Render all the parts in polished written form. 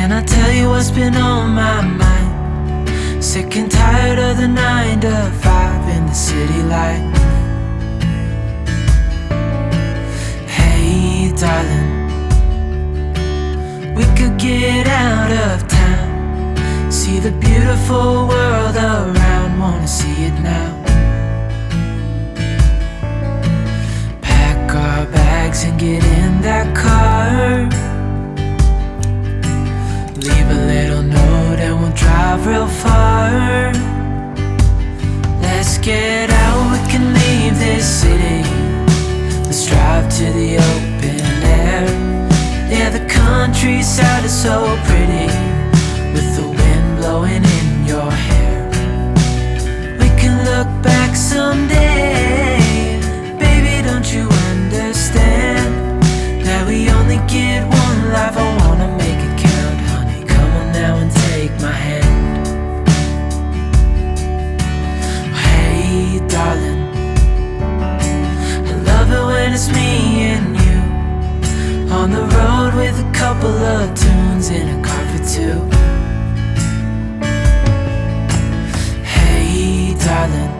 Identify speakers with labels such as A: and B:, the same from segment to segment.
A: Can I tell you what's been on my mind? Sick and tired of the 9 to 5 in the city life. Hey darling, we could get out of town, see the beautiful world around, wanna see it now. Pack our bags and get in that car, leave a little note and we'll drive real far. Let's get out, we can leave this city. Let's drive to the open air. Yeah, the countryside is so pretty, with the wind blowing in your hair. We can look back someday, baby, don't you understand that we only get one life? I wanna make it count, honey, come on now and take my hand. Hey darling, I love it when it's me and you, on the road with a couple of tunes in a car for two. Hey darling,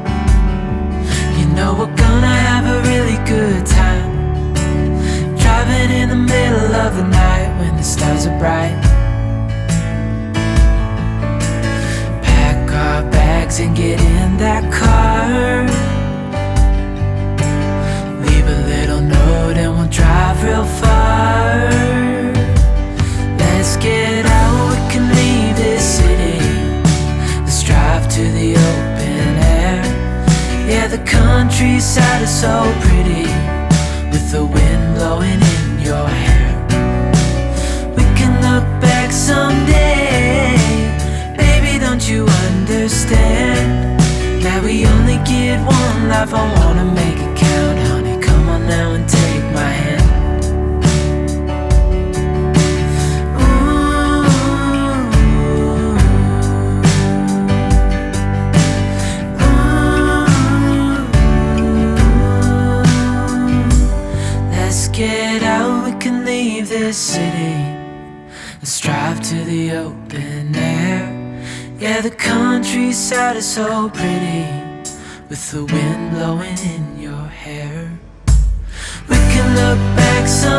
A: you know we're gonna have a really good time, driving in the middle of the night when the stars are bright. Pack our bags and get in that car, leave a little note and we'll drive real far. Let's get out, we can leave this city. Let's drive to the open air. Yeah, the countryside is so pretty, with the wind blowing in your hair. We can look back someday, baby, don't you understand that we only get one life? I wanna make it count, honey, come on now and take my hand. Get out, we can leave this city. Let's drive to the open air. Yeah, the countryside is so pretty, with the wind blowing in your hair. We can look back some